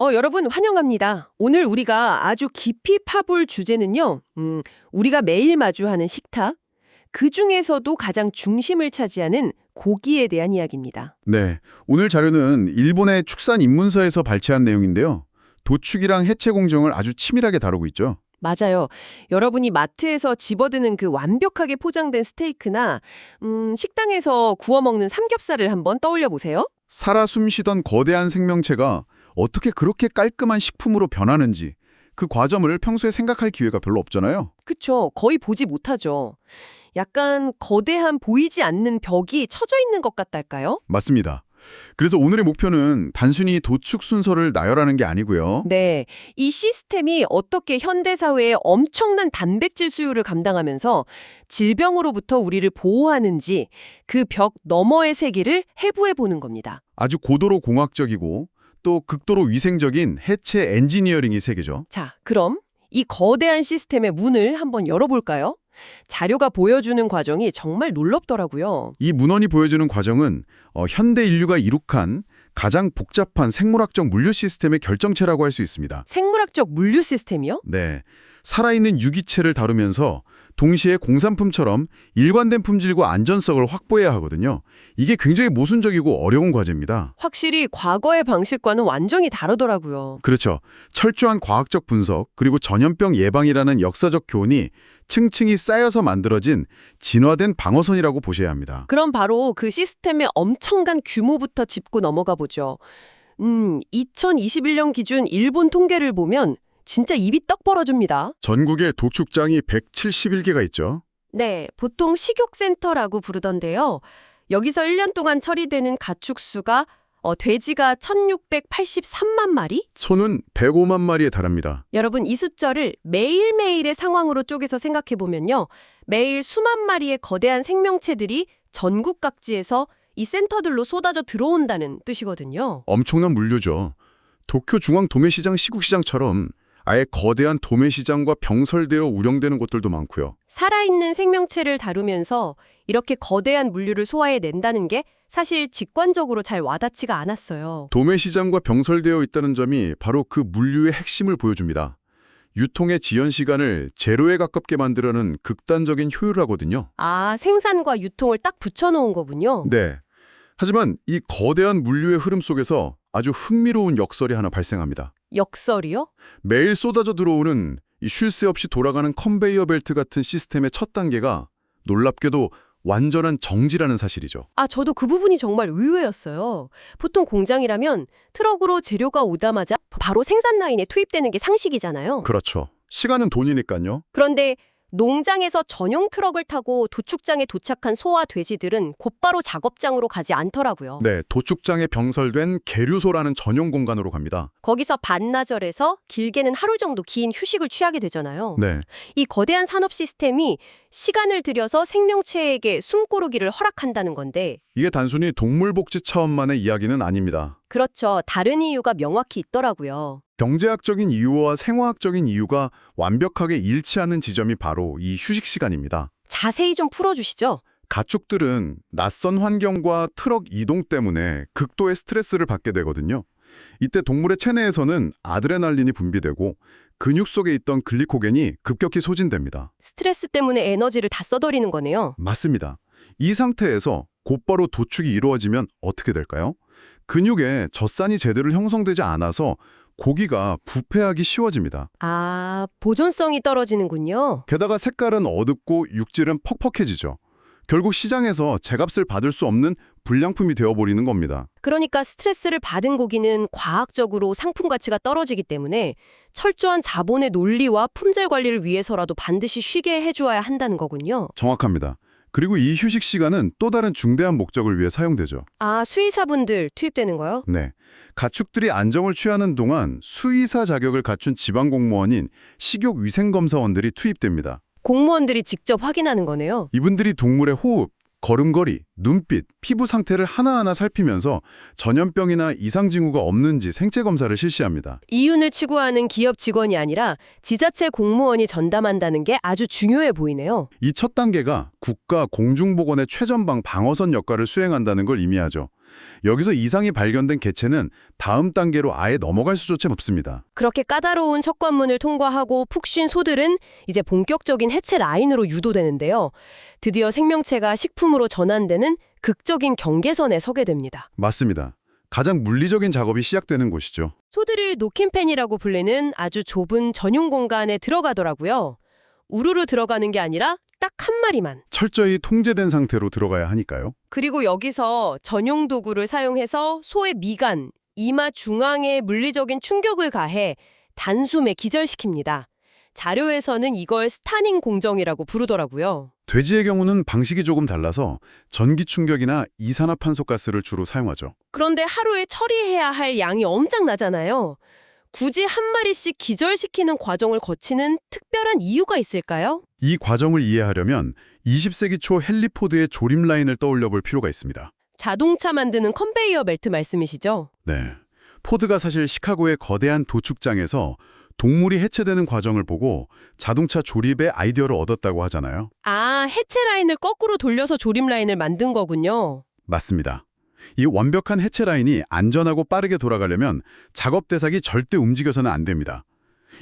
여러분 환영합니다. 오늘 우리가 아주 깊이 파볼 주제는요. 우리가 매일 마주하는 식탁, 그 중에서도 가장 중심을 차지하는 고기에 대한 이야기입니다. 네, 오늘 자료는 일본의 축산인문서에서 발췌한 내용인데요. 도축이랑 해체 공정을 아주 치밀하게 다루고 있죠. 맞아요. 여러분이 마트에서 집어드는 그 완벽하게 포장된 스테이크나 식당에서 구워 먹는 삼겹살을 한번 떠올려 보세요. 살아 숨쉬던 거대한 생명체가 어떻게 그렇게 깔끔한 식품으로 변하는지 그 과정을 평소에 생각할 기회가 별로 없잖아요. 그쵸. 거의 보지 못하죠. 약간 거대한 보이지 않는 벽이 쳐져 있는 것 같달까요? 맞습니다. 그래서 오늘의 목표는 단순히 도축 순서를 나열하는 게 아니고요. 네, 이 시스템이 어떻게 현대사회의 엄청난 단백질 수요를 감당하면서 질병으로부터 우리를 보호하는지 그 벽 너머의 세계를 해부해 보는 겁니다. 아주 고도로 공학적이고 또 극도로 위생적인 해체 엔지니어링의 세계죠. 자, 그럼 이 거대한 시스템의 문을 한번 열어볼까요? 자료가 보여주는 과정이 정말 놀랍더라고요. 이 문헌이 보여주는 과정은 현대 인류가 이룩한 가장 복잡한 생물학적 물류 시스템의 결정체라고 할 수 있습니다. 생물학적 물류 시스템이요? 네, 살아있는 유기체를 다루면서 동시에 공산품처럼 일관된 품질과 안전성을 확보해야 하거든요. 이게 굉장히 모순적이고 어려운 과제입니다. 확실히 과거의 방식과는 완전히 다르더라고요. 그렇죠. 철저한 과학적 분석 그리고 전염병 예방이라는 역사적 교훈이 층층이 쌓여서 만들어진 진화된 방어선이라고 보셔야 합니다. 그럼 바로 그 시스템의 엄청난 규모부터 짚고 넘어가 보죠. 2021년 기준 일본 통계를 보면 진짜 입이 떡 벌어집니다. 전국에 도축장이 171개가 있죠. 네, 보통 식욕센터라고 부르던데요. 여기서 1년 동안 처리되는 가축수가 돼지가 1683만 마리? 소는 105만 마리에 달합니다. 여러분 이 숫자를 매일매일의 상황으로 쪼개서 생각해보면요. 매일 수만 마리의 거대한 생명체들이 전국 각지에서 이 센터들로 쏟아져 들어온다는 뜻이거든요. 엄청난 물류죠. 도쿄 중앙 도매시장 시국시장처럼 아예 거대한 도매시장과 병설되어 운영되는 곳들도 많고요. 살아있는 생명체를 다루면서 이렇게 거대한 물류를 소화해낸다는 게 사실 직관적으로 잘 와닿지가 않았어요. 도매시장과 병설되어 있다는 점이 바로 그 물류의 핵심을 보여줍니다. 유통의 지연 시간을 제로에 가깝게 만들어는 극단적인 효율하거든요. 아, 생산과 유통을 딱 붙여놓은 거군요. 네. 하지만 이 거대한 물류의 흐름 속에서 아주 흥미로운 역설이 하나 발생합니다. 역설이요? 매일 쏟아져 들어오는 이 쉴 새 없이 돌아가는 컨베이어 벨트 같은 시스템의 첫 단계가 놀랍게도 완전한 정지라는 사실이죠. 아, 저도 그 부분이 정말 의외였어요. 보통 공장이라면 트럭으로 재료가 오자마자 바로 생산 라인에 투입되는 게 상식이잖아요. 그렇죠. 시간은 돈이니까요. 그런데 농장에서 전용 트럭을 타고 도축장에 도착한 소와 돼지들은 곧바로 작업장으로 가지 않더라고요. 네, 도축장에 병설된 계류소라는 전용 공간으로 갑니다. 거기서 반나절에서 길게는 하루 정도 긴 휴식을 취하게 되잖아요. 네, 이 거대한 산업 시스템이 시간을 들여서 생명체에게 숨고르기를 허락한다는 건데 이게 단순히 동물복지 차원만의 이야기는 아닙니다. 그렇죠. 다른 이유가 명확히 있더라고요. 경제학적인 이유와 생화학적인 이유가 완벽하게 일치하는 지점이 바로 이 휴식 시간입니다. 자세히 좀 풀어주시죠. 가축들은 낯선 환경과 트럭 이동 때문에 극도의 스트레스를 받게 되거든요. 이때 동물의 체내에서는 아드레날린이 분비되고 근육 속에 있던 글리코겐이 급격히 소진됩니다. 스트레스 때문에 에너지를 다 써버리는 거네요. 맞습니다. 이 상태에서 곧바로 도축이 이루어지면 어떻게 될까요? 근육에 젖산이 제대로 형성되지 않아서 고기가 부패하기 쉬워집니다. 아, 보존성이 떨어지는군요. 게다가 색깔은 어둡고 육질은 퍽퍽해지죠. 결국 시장에서 제값을 받을 수 없는 불량품이 되어버리는 겁니다. 그러니까 스트레스를 받은 고기는 과학적으로 상품 가치가 떨어지기 때문에 철저한 자본의 논리와 품질 관리를 위해서라도 반드시 쉬게 해주어야 한다는 거군요. 정확합니다. 그리고 이 휴식 시간은 또 다른 중대한 목적을 위해 사용되죠. 아, 수의사분들 투입되는 거요? 네. 가축들이 안정을 취하는 동안 수의사 자격을 갖춘 지방공무원인 식욕위생검사원들이 투입됩니다. 공무원들이 직접 확인하는 거네요. 이분들이 동물의 호흡, 걸음걸이, 눈빛, 피부 상태를 하나하나 살피면서 전염병이나 이상 징후가 없는지 생체 검사를 실시합니다. 이윤을 추구하는 기업 직원이 아니라 지자체 공무원이 전담한다는 게 아주 중요해 보이네요. 이 첫 단계가 국가 공중보건의 최전방 방어선 역할을 수행한다는 걸 의미하죠. 여기서 이상이 발견된 개체는 다음 단계로 아예 넘어갈 수조차 없습니다. 그렇게 까다로운 첫 관문을 통과하고 푹 쉰 소들은 이제 본격적인 해체 라인으로 유도되는데요. 드디어 생명체가 식품으로 전환되는 극적인 경계선에 서게 됩니다. 맞습니다. 가장 물리적인 작업이 시작되는 곳이죠. 소들을 노킨펜이라고 불리는 아주 좁은 전용 공간에 들어가더라고요. 우르르 들어가는 게 아니라 딱 한 마리만. 철저히 통제된 상태로 들어가야 하니까요. 그리고 여기서 전용 도구를 사용해서 소의 미간, 이마 중앙에 물리적인 충격을 가해 단숨에 기절시킵니다. 자료에서는 이걸 스타닝 공정이라고 부르더라고요. 돼지의 경우는 방식이 조금 달라서 전기 충격이나 이산화탄소가스를 주로 사용하죠. 그런데 하루에 처리해야 할 양이 엄청나잖아요. 굳이 한 마리씩 기절시키는 과정을 거치는 특별한 이유가 있을까요? 이 과정을 이해하려면 20세기 초 헨리 포드의 조림 라인을 떠올려 볼 필요가 있습니다. 자동차 만드는 컨베이어 벨트 말씀이시죠? 네. 포드가 사실 시카고의 거대한 도축장에서 동물이 해체되는 과정을 보고 자동차 조립의 아이디어를 얻었다고 하잖아요. 아, 해체 라인을 거꾸로 돌려서 조림 라인을 만든 거군요. 맞습니다. 이 완벽한 해체 라인이 안전하고 빠르게 돌아가려면 작업 대상이 절대 움직여서는 안 됩니다.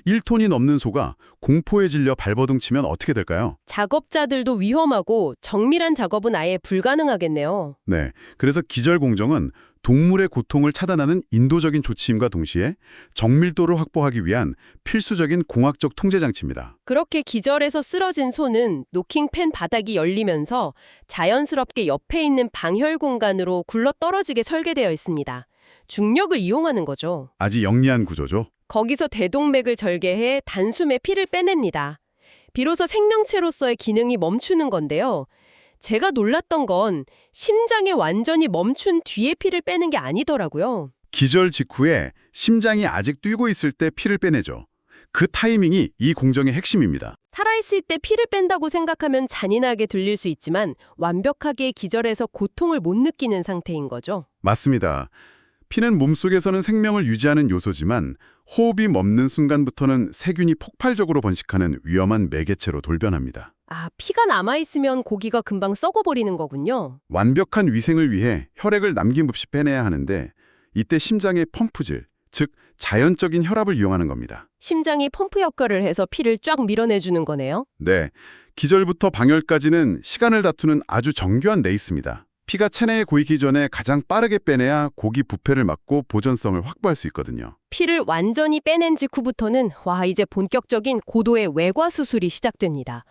1톤이 넘는 소가 공포에 질려 발버둥 치면 어떻게 될까요? 작업자들도 위험하고 정밀한 작업은 아예 불가능하겠네요. 네, 그래서 기절 공정은 동물의 고통을 차단하는 인도적인 조치임과 동시에 정밀도를 확보하기 위한 필수적인 공학적 통제 장치입니다. 그렇게 기절해서 쓰러진 소는 노킹펜 바닥이 열리면서 자연스럽게 옆에 있는 방혈 공간으로 굴러떨어지게 설계되어 있습니다. 중력을 이용하는 거죠. 아주 영리한 구조죠. 거기서 대동맥을 절개해 단숨에 피를 빼냅니다. 비로소 생명체로서의 기능이 멈추는 건데요. 제가 놀랐던 건 심장이 완전히 멈춘 뒤에 피를 빼는 게 아니더라고요. 기절 직후에 심장이 아직 뛰고 있을 때 피를 빼내죠. 그 타이밍이 이 공정의 핵심입니다. 살아있을 때 피를 뺀다고 생각하면 잔인하게 들릴 수 있지만 완벽하게 기절해서 고통을 못 느끼는 상태인 거죠. 맞습니다. 피는 몸속에서는 생명을 유지하는 요소지만 호흡이 멈는 순간부터는 세균이 폭발적으로 번식하는 위험한 매개체로 돌변합니다. 아, 피가 남아있으면 고기가 금방 썩어버리는 거군요. 완벽한 위생을 위해 혈액을 남김없이 빼내야 하는데 이때 심장의 펌프질, 즉 자연적인 혈압을 이용하는 겁니다. 심장이 펌프 역할을 해서 피를 쫙 밀어내주는 거네요. 네, 기절부터 방열까지는 시간을 다투는 아주 정교한 레이스입니다. 피가 체내에 고이기 전에 가장 빠르게 빼내야 고기 부패를 막고 보존성을 확보할 수 있거든요. 피를 완전히 빼낸 직후부터는 이제 본격적인 고도의 외과 수술이 시작됩니다.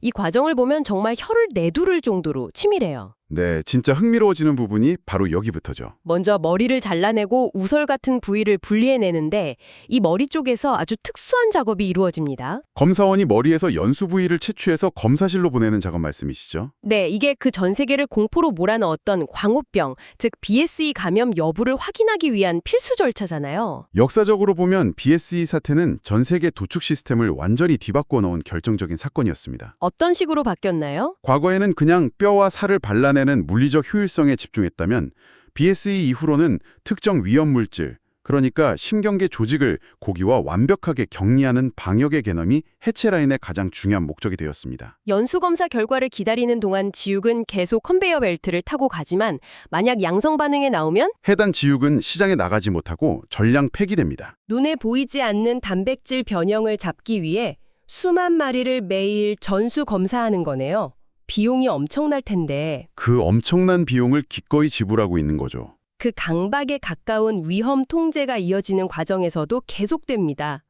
이 과정을 보면 정말 혀를 내두를 정도로 치밀해요. 네, 진짜 흥미로워지는 부분이 바로 여기부터죠. 먼저 머리를 잘라내고 우설 같은 부위를 분리해내는데 이 머리 쪽에서 아주 특수한 작업이 이루어집니다. 검사원이 머리에서 연수 부위를 채취해서 검사실로 보내는 작업 말씀이시죠? 네, 이게 그 전 세계를 공포로 몰아넣었던 광우병, 즉 BSE 감염 여부를 확인하기 위한 필수 절차잖아요. 역사적으로 보면 BSE 사태는 전 세계 도축 시스템을 완전히 뒤바꿔 놓은 결정적인 사건이었습니다. 어떤 식으로 바뀌었나요? 과거에는 그냥 뼈와 살을 발라내는 물리적 효율성에 집중했다면 BSE 이후로는 특정 위험물질, 그러니까 심경계 조직을 고기와 완벽하게 격리하는 방역의 개념이 해체 라인의 가장 중요한 목적이 되었습니다. 연수검사 결과를 기다리는 동안 지육은 계속 컨베이어 벨트를 타고 가지만 만약 양성 반응이 나오면 해당 지육은 시장에 나가지 못하고 전량 폐기됩니다. 눈에 보이지 않는 단백질 변형을 잡기 위해 수만 마리를 매일 전수 검사하는 거네요. 비용이 엄청날 텐데 그 엄청난 비용을 기꺼이 지불하고 있는 거죠. 그 강박에 가까운 위험 통제가 이어지는 과정에서도 계속됩니다.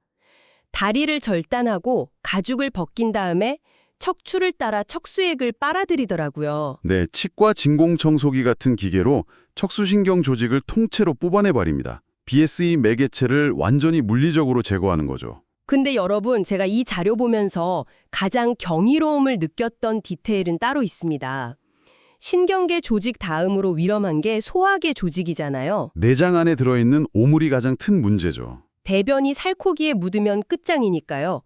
다리를 절단하고 가죽을 벗긴 다음에 척추를 따라 척수액을 빨아들이더라고요. 네, 치과 진공청소기 같은 기계로 척수신경 조직을 통째로 뽑아내버립니다. BSE 매개체를 완전히 물리적으로 제거하는 거죠. 근데 여러분, 제가 이 자료 보면서 가장 경이로움을 느꼈던 디테일은 따로 있습니다. 신경계 조직 다음으로 위험한 게 소화계 조직이잖아요. 내장 안에 들어있는 오물이 가장 큰 문제죠. 대변이 살코기에 묻으면 끝장이니까요.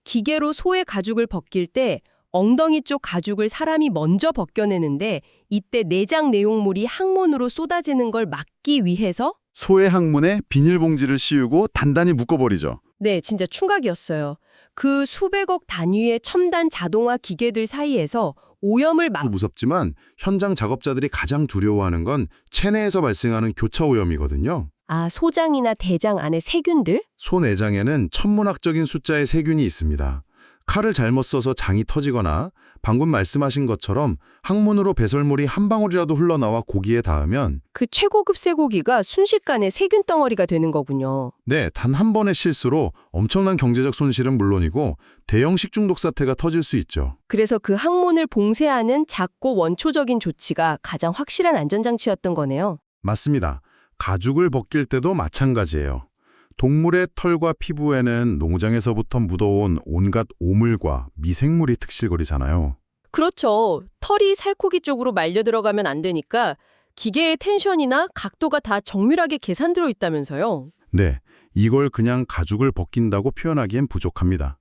기계로 소의 가죽을 벗길 때 엉덩이 쪽 가죽을 사람이 먼저 벗겨내는데 이때 내장 내용물이 항문으로 쏟아지는 걸 막기 위해서 소의 항문에 비닐봉지를 씌우고 단단히 묶어버리죠. 네, 진짜 충격이었어요. 그 수백억 단위의 첨단 자동화 기계들 사이에서 오염을 무섭지만 현장 작업자들이 가장 두려워하는 건 체내에서 발생하는 교차 오염이거든요. 소장이나 대장 안에 세균들? 소 내장에는 천문학적인 숫자의 세균이 있습니다. 칼을 잘못 써서 장이 터지거나 방금 말씀하신 것처럼 항문으로 배설물이 한 방울이라도 흘러나와 고기에 닿으면 그 최고급 쇠고기가 순식간에 세균 덩어리가 되는 거군요. 네, 단 한 번의 실수로 엄청난 경제적 손실은 물론이고 대형 식중독 사태가 터질 수 있죠. 그래서 그 항문을 봉쇄하는 작고 원초적인 조치가 가장 확실한 안전장치였던 거네요. 맞습니다. 가죽을 벗길 때도 마찬가지예요. 동물의 털과 피부에는 농장에서부터 묻어온 온갖 오물과 미생물이 특실거리잖아요. 그렇죠. 털이 살코기 쪽으로 말려 들어가면 안 되니까 기계의 텐션이나 각도가 다 정밀하게 계산되어 있다면서요. 네, 이걸 그냥 가죽을 벗긴다고 표현하기엔 부족합니다.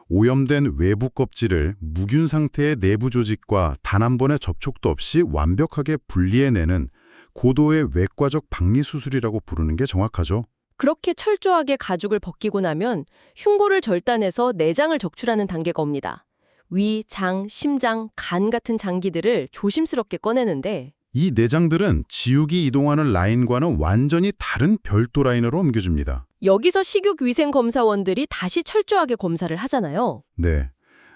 오염된 외부 껍질을 무균 상태의 내부 조직과 단 한 번의 접촉도 없이 완벽하게 분리해내는 고도의 외과적 박리수술이라고 부르는 게 정확하죠. 그렇게 철저하게 가죽을 벗기고 나면 흉골을 절단해서 내장을 적출하는 단계가 옵니다. 위, 장, 심장, 간 같은 장기들을 조심스럽게 꺼내는데 이 내장들은 지우기 이동하는 라인과는 완전히 다른 별도 라인으로 옮겨줍니다. 여기서 식육위생검사원들이 다시 철저하게 검사를 하잖아요. 네.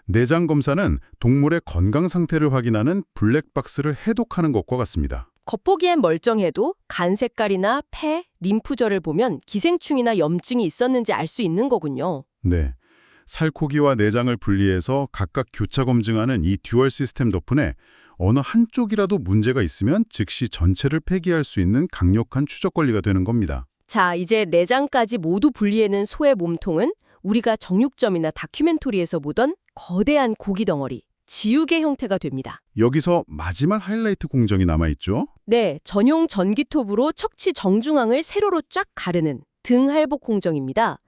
내장 검사는 동물의 건강 상태를 확인하는 블랙박스를 해독하는 것과 같습니다. 겉보기엔 멀쩡해도 간 색깔이나 폐, 림프절을 보면 기생충이나 염증이 있었는지 알 수 있는 거군요. 네. 살코기와 내장을 분리해서 각각 교차 검증하는 이 듀얼 시스템 덕분에 어느 한쪽이라도 문제가 있으면 즉시 전체를 폐기할 수 있는 강력한 추적 권리가 되는 겁니다. 자, 이제 내장까지 모두 분리해낸 소의 몸통은 우리가 정육점이나 다큐멘터리에서 보던 거대한 고기 덩어리, 지우개 형태가 됩니다. 여기서 마지막 하이라이트 공정이 남아있죠? 네, 전용 전기톱으로 척추 정중앙을 세로로 쫙 가르는 등할복 공정입니다.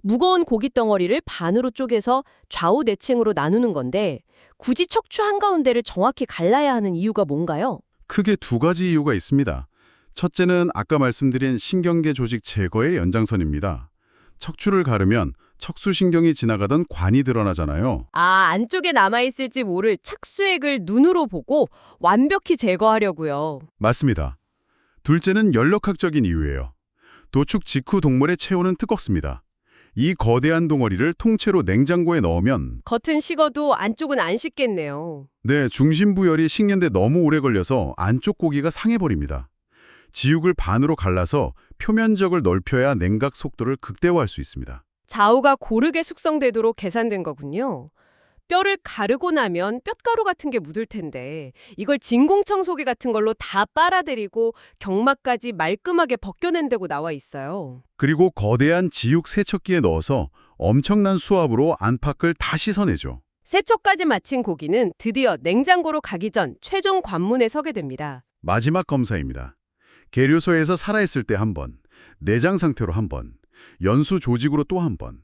무거운 고기 덩어리를 반으로 쪼개서 좌우 내층으로 나누는 건데 굳이 척추 한가운데를 정확히 갈라야 하는 이유가 뭔가요? 크게 두 가지 이유가 있습니다. 첫째는 아까 말씀드린 신경계 조직 제거의 연장선입니다. 척추를 가르면 척수신경이 지나가던 관이 드러나잖아요. 안쪽에 남아있을지 모를 착수액을 눈으로 보고 완벽히 제거하려고요. 맞습니다. 둘째는 연력학적인 이유예요. 도축 직후 동물의 체온은 뜨겁습니다. 이 거대한 덩어리를 통째로 냉장고에 넣으면 겉은 식어도 안쪽은 안 식겠네요. 네, 중심부열이 식는데 너무 오래 걸려서 안쪽 고기가 상해버립니다. 지육을 반으로 갈라서 표면적을 넓혀야 냉각 속도를 극대화할 수 있습니다. 좌우가 고르게 숙성되도록 계산된 거군요. 뼈를 가르고 나면 뼛가루 같은 게 묻을 텐데 이걸 진공청소기 같은 걸로 다 빨아들이고 경막까지 말끔하게 벗겨낸다고 나와 있어요. 그리고 거대한 지육 세척기에 넣어서 엄청난 수압으로 안팎을 다 씻어내죠. 세척까지 마친 고기는 드디어 냉장고로 가기 전 최종 관문에 서게 됩니다. 마지막 검사입니다. 계류소에서 살아있을 때 한 번, 내장 상태로 한 번, 연수 조직으로 또 한 번,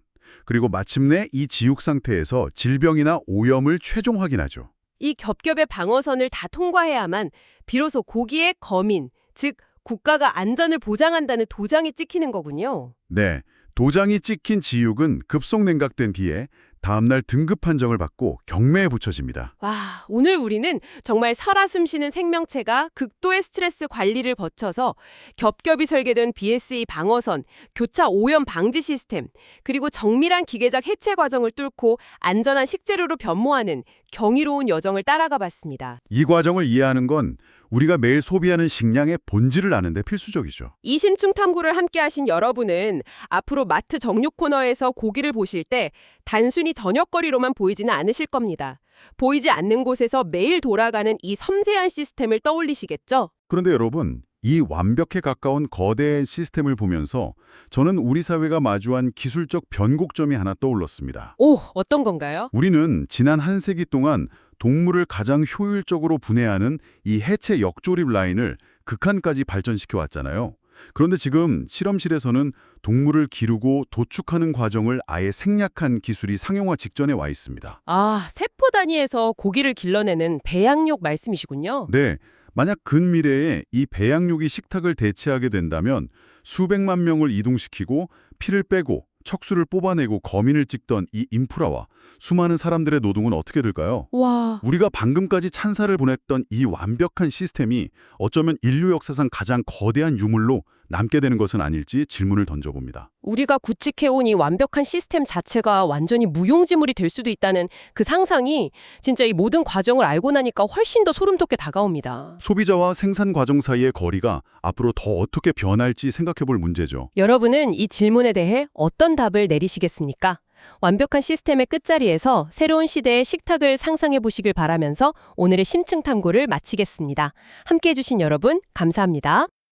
그리고 마침내 이 지육 상태에서 질병이나 오염을 최종 확인하죠. 이 겹겹의 방어선을 다 통과해야만 비로소 고기의 검인, 즉 국가가 안전을 보장한다는 도장이 찍히는 거군요. 네, 도장이 찍힌 지육은 급속 냉각된 뒤에 다음날 등급 판정을 받고 경매에 붙여집니다. 와, 오늘 우리는 정말 살아 숨쉬는 생명체가 극도의 스트레스 관리를 거쳐서 겹겹이 설계된 BSE 방어선, 교차 오염 방지 시스템, 그리고 정밀한 기계적 해체 과정을 뚫고 안전한 식재료로 변모하는 경이로운 여정을 따라가 봤습니다. 이 과정을 이해하는 건 우리가 매일 소비하는 식량의 본질을 아는 데 필수적이죠. 이 심층 탐구를 함께 하신 여러분은 앞으로 마트 정육 코너에서 고기를 보실 때 단순히 저녁거리로만 보이지는 않으실 겁니다. 보이지 않는 곳에서 매일 돌아가는 이 섬세한 시스템을 떠올리시겠죠? 그런데 여러분, 이 완벽에 가까운 거대한 시스템을 보면서 저는 우리 사회가 마주한 기술적 변곡점이 하나 떠올랐습니다. 오, 어떤 건가요? 우리는 지난 한 세기 동안 동물을 가장 효율적으로 분해하는 이 해체 역조립 라인을 극한까지 발전시켜 왔잖아요. 그런데 지금 실험실에서는 동물을 기르고 도축하는 과정을 아예 생략한 기술이 상용화 직전에 와 있습니다. 세포 단위에서 고기를 길러내는 배양육 말씀이시군요. 네, 만약 근미래에 이 배양육이 식탁을 대체하게 된다면 수백만 명을 이동시키고 피를 빼고 척수를 뽑아내고 거민을 찍던 이 인프라와 수많은 사람들의 노동은 어떻게 될까요? 와, 우리가 방금까지 찬사를 보냈던 이 완벽한 시스템이 어쩌면 인류 역사상 가장 거대한 유물로 남게 되는 것은 아닐지 질문을 던져봅니다. 우리가 구축해온 이 완벽한 시스템 자체가 완전히 무용지물이 될 수도 있다는 그 상상이 진짜 이 모든 과정을 알고 나니까 훨씬 더 소름 돋게 다가옵니다. 소비자와 생산 과정 사이의 거리가 앞으로 더 어떻게 변할지 생각해 볼 문제죠. 여러분은 이 질문에 대해 어떤 답을 내리시겠습니까? 완벽한 시스템의 끝자리에서 새로운 시대의 식탁을 상상해 보시길 바라면서 오늘의 심층 탐구를 마치겠습니다. 함께해 주신 여러분 감사합니다.